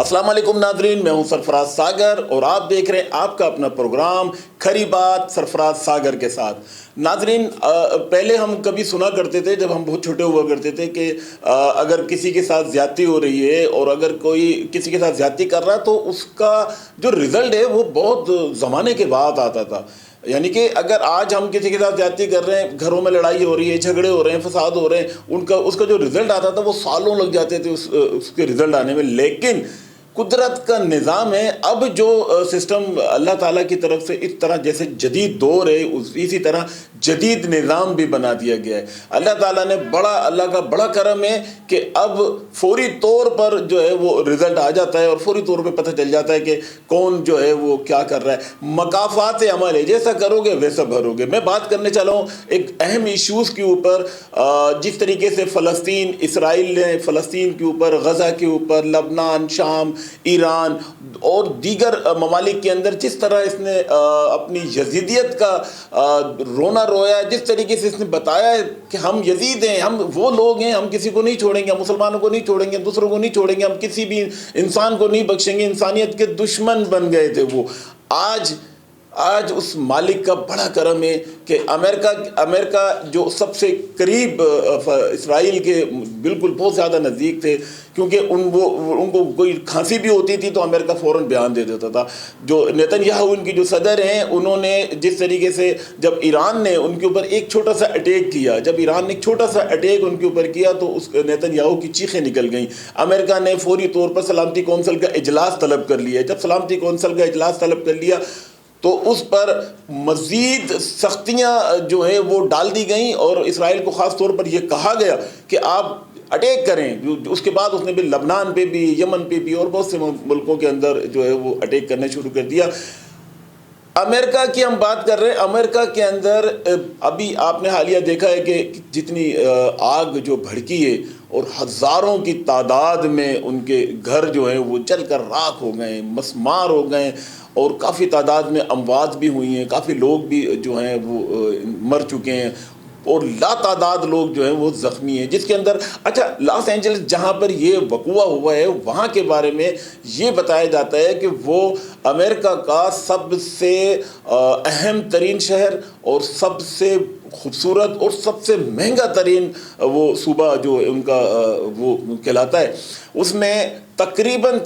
السلام علیکم ناظرین، میں ہوں سرفراز ساگر اور آپ دیکھ رہے ہیں آپ کا اپنا پروگرام کھری بات سرفراز ساگر کے ساتھ۔ ناظرین، پہلے ہم کبھی سنا کرتے تھے جب ہم بہت چھوٹے ہوا کرتے تھے کہ اگر کسی کے ساتھ زیادتی ہو رہی ہے اور اگر کوئی کسی کے ساتھ زیادتی کر رہا ہے تو اس کا جو رزلٹ ہے وہ بہت زمانے کے بعد آتا تھا۔ یعنی کہ اگر آج ہم کسی کے ساتھ زیادتی کر رہے ہیں، گھروں میں لڑائی ہو رہی ہے، جھگڑے ہو رہے ہیں، فساد ہو رہے ہیں، اس کا جو رزلٹ آتا تھا وہ سالوں لگ جاتے تھے اس کے رزلٹ آنے میں۔ لیکن قدرت کا نظام ہے، اب جو سسٹم اللہ تعالیٰ کی طرف سے اس طرح جیسے جدید دور ہے اسی طرح جدید نظام بھی بنا دیا گیا ہے۔ اللہ تعالیٰ نے اللہ کا بڑا کرم ہے کہ اب فوری طور پر جو ہے وہ رزلٹ آ جاتا ہے اور فوری طور پہ پتہ چل جاتا ہے کہ کون جو ہے وہ کیا کر رہا ہے۔ مکافات عمل ہے، جیسا کرو گے ویسا بھرو گے۔ میں بات کرنے چلا ہوں ایک اہم ایشوز کے اوپر، جس طریقے سے فلسطین، اسرائیل نے فلسطین کے اوپر، غزہ کے اوپر، لبنان، شام، ایران اور دیگر ممالک کے اندر جس طرح اس نے اپنی یزیدیت کا رونا رویا، جس طریقے سے اس نے بتایا ہے کہ ہم یزید ہیں، ہم وہ لوگ ہیں، ہم کسی کو نہیں چھوڑیں گے، ہم مسلمانوں کو نہیں چھوڑیں گے، دوسروں کو نہیں چھوڑیں گے، ہم کسی بھی انسان کو نہیں بخشیں گے، انسانیت کے دشمن بن گئے تھے وہ۔ آج اس مالک کا بڑا کرم ہے کہ امریکہ جو سب سے قریب اسرائیل کے بالکل بہت زیادہ نزدیک تھے، کیونکہ ان کو کوئی کھانسی بھی ہوتی تھی تو امریکہ فوراً بیان دے دیتا تھا۔ جو نیتن یاہو ان کی جو صدر ہیں، انہوں نے جس طریقے سے جب ایران نے ان کے اوپر ایک چھوٹا سا اٹیک کیا، جب ایران نے ایک چھوٹا سا اٹیک ان کے اوپر کیا تو اس نیتن یاہو کی چیخیں نکل گئیں۔ امریکہ نے فوری طور پر سلامتی کونسل کا اجلاس طلب کر لیا۔ جب سلامتی کونسل کا اجلاس طلب کر لیا تو اس پر مزید سختیاں جو ہے وہ ڈال دی گئیں اور اسرائیل کو خاص طور پر یہ کہا گیا کہ آپ اٹیک کریں۔ اس کے بعد اس نے بھی لبنان پہ بھی، یمن پہ بھی اور بہت سے ملکوں کے اندر جو ہے وہ اٹیک کرنا شروع کر دیا۔ امریکہ کی ہم بات کر رہے ہیں، امریکہ کے اندر ابھی آپ نے حالیہ دیکھا ہے کہ جتنی آگ جو بھڑکی ہے اور ہزاروں کی تعداد میں ان کے گھر جو ہیں وہ جل کر راکھ ہو گئے، مسمار ہو گئے اور کافی تعداد میں اموات بھی ہوئی ہیں، کافی لوگ بھی جو ہیں وہ مر چکے ہیں اور لا تعداد لوگ جو ہیں وہ زخمی ہیں، جس کے اندر لاس اینجلس جہاں پر یہ وقوع ہوا ہے وہاں کے بارے میں یہ بتایا جاتا ہے کہ وہ امریکہ کا سب سے اہم ترین شہر اور سب سے خوبصورت اور سب سے مہنگا ترین وہ صوبہ جو ان کا وہ کہلاتا ہے۔ اس میں تقریباً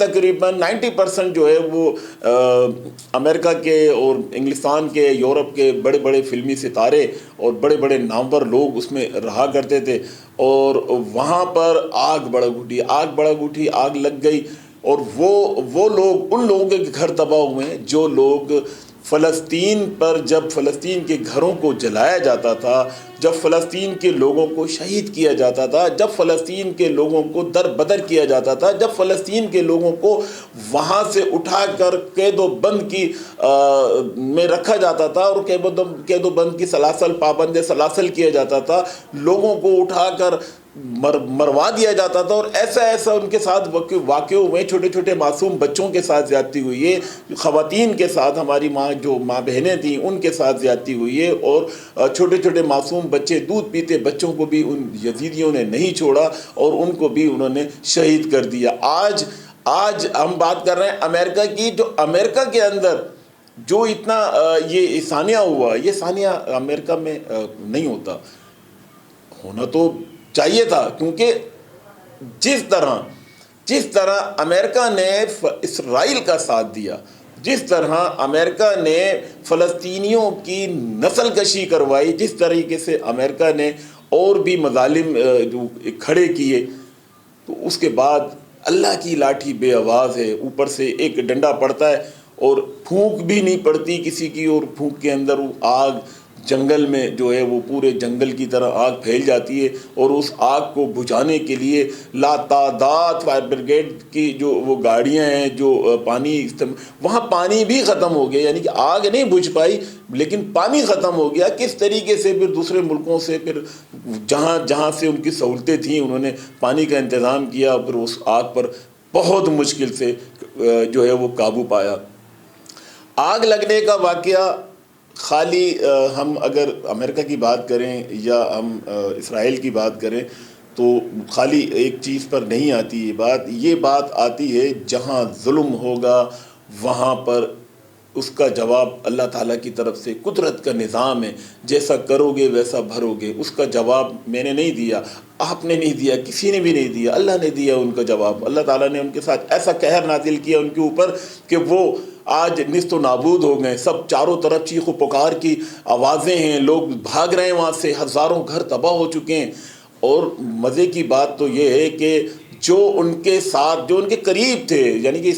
90% جو ہے وہ امریکہ کے اور انگلستان کے، یورپ کے بڑے بڑے فلمی ستارے اور بڑے بڑے نامور لوگ اس میں رہا کرتے تھے، اور وہاں پر آگ بڑک اٹھی، آگ لگ گئی، اور وہ لوگ، ان لوگوں کے گھر تباہ ہوئے ہیں جو لوگ فلسطین پر، جب فلسطین کے گھروں کو جلایا جاتا تھا، جب فلسطین کے لوگوں کو شہید کیا جاتا تھا، جب فلسطین کے لوگوں کو در بدر کیا جاتا تھا، جب فلسطین کے لوگوں کو وہاں سے اٹھا کر قید و بند کی میں رکھا جاتا تھا اور قید و بند کی پابند سلاسل کیا جاتا تھا، لوگوں کو اٹھا کر مروا دیا جاتا تھا، اور ایسا ان کے ساتھ واقع ہوئے، چھوٹے چھوٹے معصوم بچوں کے ساتھ زیادتی ہوئی ہے، خواتین کے ساتھ، ہماری جو ماں بہنیں تھیں ان کے ساتھ زیادتی ہوئی ہے، اور چھوٹے چھوٹے معصوم بچے، دودھ پیتے بچوں کو بھی ان یزیدیوں نے نہیں چھوڑا اور ان کو بھی انہوں نے شہید کر دیا۔ آج ہم بات کر رہے ہیں امریکہ کی، جو امریکہ کے اندر جو اتنا یہ ثانیہ ہوا، یہ ثانیہ امریکہ میں نہیں ہونا تو چاہیے تھا، کیونکہ جس طرح امریکہ نے اسرائیل کا ساتھ دیا، جس طرح امریکہ نے فلسطینیوں کی نسل کشی کروائی، جس طریقے سے امریکہ نے اور بھی مظالم جو کھڑے کیے، تو اس کے بعد اللہ کی لاٹھی بے آواز ہے، اوپر سے ایک ڈنڈا پڑتا ہے اور پھونک بھی نہیں پڑتی کسی کی، اور پھونک کے اندر وہ آگ جنگل میں جو ہے وہ پورے جنگل کی طرح آگ پھیل جاتی ہے، اور اس آگ کو بجھانے کے لیے لاتعداد فائر بریگیڈ کی جو وہ گاڑیاں ہیں، جو وہاں پانی بھی ختم ہو گیا، یعنی کہ آگ نہیں بجھ پائی لیکن پانی ختم ہو گیا۔ کس طریقے سے پھر دوسرے ملکوں سے پھر جہاں سے ان کی سہولتیں تھیں انہوں نے پانی کا انتظام کیا، پھر اس آگ پر بہت مشکل سے جو ہے وہ قابو پایا۔ آگ لگنے کا واقعہ خالی ہم اگر امریکہ کی بات کریں یا ہم اسرائیل کی بات کریں تو خالی ایک چیز پر نہیں آتی یہ بات آتی ہے جہاں ظلم ہوگا وہاں پر اس کا جواب اللہ تعالیٰ کی طرف سے قدرت کا نظام ہے، جیسا کرو گے ویسا بھرو گے۔ اس کا جواب میں نے نہیں دیا، آپ نے نہیں دیا، کسی نے بھی نہیں دیا، اللہ نے دیا ان کا جواب۔ اللہ تعالیٰ نے ان کے ساتھ ایسا قہر نازل کیا ان کے اوپر کہ وہ آج نیست و نابود ہو گئے۔ سب چاروں طرف چیخ و پکار کی آوازیں ہیں، لوگ بھاگ رہے ہیں وہاں سے، ہزاروں گھر تباہ ہو چکے ہیں۔ اور مزے کی بات تو یہ ہے کہ جو ان کے ساتھ، جو ان کے قریب تھے، یعنی کہ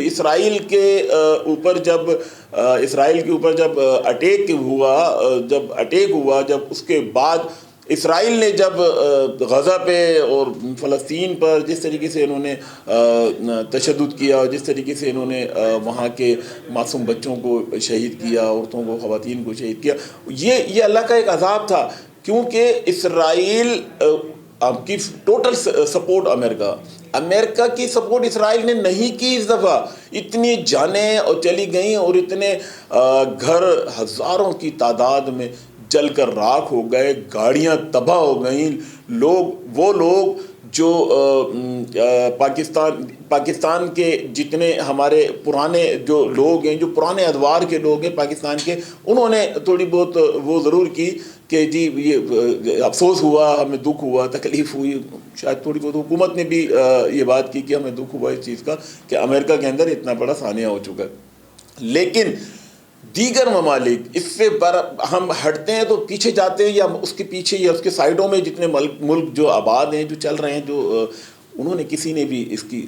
اسرائیل کے اوپر جب اٹیک ہوا، جب اس کے بعد اسرائیل نے جب غزہ پہ اور فلسطین پر جس طریقے سے انہوں نے تشدد کیا، اور جس طریقے سے انہوں نے وہاں کے معصوم بچوں کو شہید کیا، عورتوں کو، خواتین کو شہید کیا، یہ اللہ کا ایک عذاب تھا، کیونکہ اسرائیل کی ٹوٹل سپورٹ امریکہ کی سپورٹ اسرائیل نے نہیں کی۔ اس دفعہ اتنی جانیں اور چلی گئیں، اور اتنے گھر ہزاروں کی تعداد میں جل کر راکھ ہو گئے، گاڑیاں تباہ ہو گئیں، وہ لوگ جو پاکستان کے جتنے ہمارے پرانے جو لوگ ہیں، جو پرانے ادوار کے لوگ ہیں پاکستان کے، انہوں نے تھوڑی بہت وہ ضرور کی کہ جی یہ افسوس ہوا، ہمیں دکھ ہوا، تکلیف ہوئی، شاید تھوڑی بہت حکومت نے بھی یہ بات کی کہ ہمیں دکھ ہوا اس چیز کا کہ امریکہ کے اندر اتنا بڑا سانحہ ہو چکا ہے۔ لیکن دیگر ممالک اس سے ہم ہٹتے ہیں تو پیچھے جاتے ہیں، یا اس کے پیچھے یا اس کے سائڈوں میں جتنے ملک جو آباد ہیں، جو چل رہے ہیں، جو انہوں نے کسی نے بھی اس کی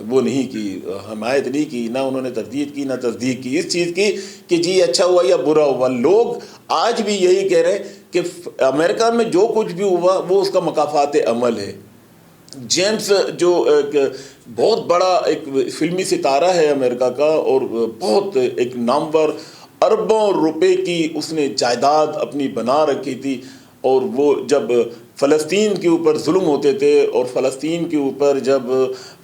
وہ نہیں کی، حمایت نہیں کی، نہ انہوں نے تردید کی، نہ تصدیق کی اس چیز کی کہ جی اچھا ہوا یا برا ہوا۔ لوگ آج بھی یہی کہہ رہے ہیں کہ امریکہ میں جو کچھ بھی ہوا وہ اس کا مکافات عمل ہے۔ جیمس جو بہت بڑا ایک فلمی ستارہ ہے امریکہ کا، اور بہت ایک نامور، اربوں روپے کی اس نے جائیداد اپنی بنا رکھی تھی، اور وہ جب فلسطین کے اوپر ظلم ہوتے تھے، اور فلسطین کے اوپر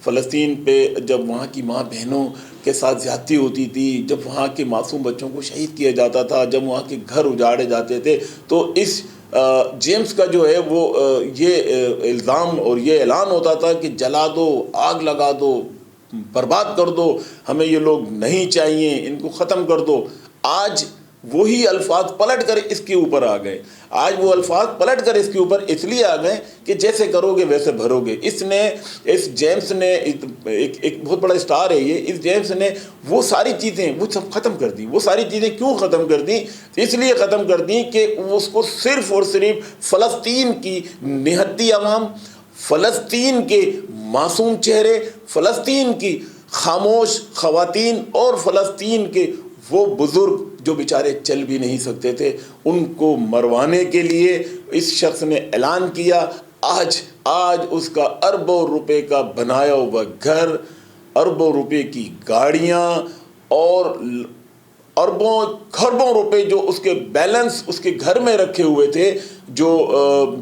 فلسطین پہ جب وہاں کی ماں بہنوں کے ساتھ زیادتی ہوتی تھی، جب وہاں کے معصوم بچوں کو شہید کیا جاتا تھا، جب وہاں کے گھر اجاڑے جاتے تھے، تو اس جیمس کا جو ہے وہ یہ الزام اور یہ اعلان ہوتا تھا کہ جلا دو، آگ لگا دو، برباد کر دو، ہمیں یہ لوگ نہیں چاہیے، ان کو ختم کر دو۔ آج وہی الفاظ پلٹ کر اس کے اوپر آ گئے، اس کے اوپر اس لیے آ گئے کہ جیسے کرو گے ویسے بھرو گے۔ اس جیمس نے ایک بہت بڑا اسٹار ہے یہ، اس جیمس نے وہ ساری چیزیں وہ سب ختم کر دی۔ وہ ساری چیزیں کیوں ختم کر دی؟ اس لیے ختم کر دی کہ اس کو صرف اور صرف فلسطین کی نہتی عوام، فلسطین کے معصوم چہرے، فلسطین کی خاموش خواتین، اور فلسطین کے وہ بزرگ جو بیچارے چل بھی نہیں سکتے تھے، ان کو مروانے کے لیے اس شخص نے اعلان کیا۔ آج اس کا اربوں روپے کا بنایا ہوا گھر، اربوں روپے کی گاڑیاں، اور اربوں کھربوں روپے جو اس کے بیلنس اس کے گھر میں رکھے ہوئے تھے، جو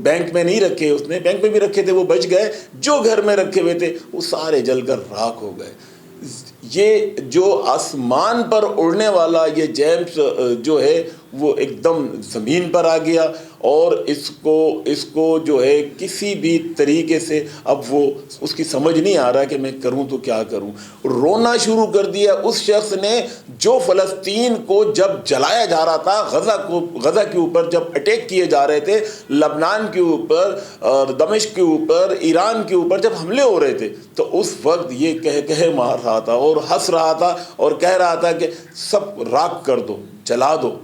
بینک میں نہیں رکھے، اس نے بینک میں بھی رکھے تھے وہ بچ گئے، جو گھر میں رکھے ہوئے تھے وہ سارے جل کر راکھ ہو گئے۔ یہ جو آسمان پر اڑنے والا یہ جیمس جو ہے وہ ایک دم زمین پر آ گیا، اور اس کو جو ہے کسی بھی طریقے سے اب وہ اس کی سمجھ نہیں آ رہا کہ میں کروں تو کیا کروں۔ رونا شروع کر دیا اس شخص نے جو فلسطین کو جب جلایا جا رہا تھا، غزہ کے اوپر جب اٹیک کیے جا رہے تھے، لبنان کے اوپر، دمشق کے اوپر، ایران کے اوپر جب حملے ہو رہے تھے، تو اس وقت یہ کہہ مار رہا تھا اور ہنس رہا تھا اور کہہ رہا تھا کہ سب راکھ کر دو، جلا دو۔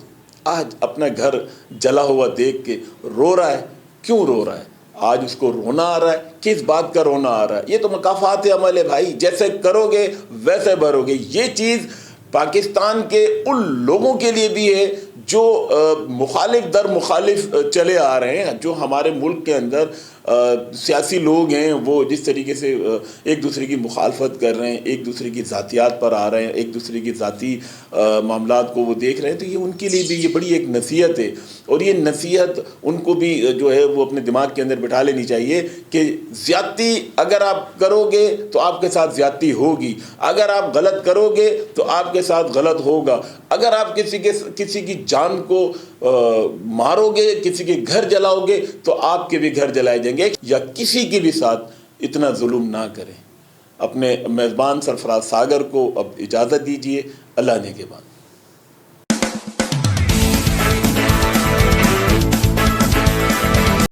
آج اپنا گھر جلا ہوا دیکھ کے رو رہا ہے۔ کیوں رو رہا ہے؟ آج اس کو رونا آ رہا ہے۔ کس بات کا رونا آ رہا ہے؟ یہ تو مکافات عمل ہے بھائی، جیسے کرو گے ویسے بھرو گے۔ یہ چیز پاکستان کے ان لوگوں کے لیے بھی ہے جو مخالف در مخالف چلے آ رہے ہیں، جو ہمارے ملک کے اندر سیاسی لوگ ہیں، وہ جس طریقے سے ایک دوسرے کی مخالفت کر رہے ہیں، ایک دوسرے کی ذاتیات پر آ رہے ہیں، ایک دوسرے کی ذاتی معاملات کو وہ دیکھ رہے ہیں، تو یہ ان کے لیے بھی یہ بڑی ایک نصیحت ہے۔ اور یہ نصیحت ان کو بھی جو ہے وہ اپنے دماغ کے اندر بٹھا لینی چاہیے کہ زیادتی اگر آپ کرو گے تو آپ کے ساتھ زیادتی ہوگی، اگر آپ غلط کرو گے تو آپ کے ساتھ غلط ہوگا، اگر آپ کسی کی جان کو مارو گے، کسی کے گھر جلاؤ گے تو آپ کے بھی گھر جلائے جائیں گے، یا کسی کے بھی ساتھ اتنا ظلم نہ کریں۔ اپنے میزبان سرفراز ساگر کو اب اجازت دیجیے، اللہ نے کے بعد۔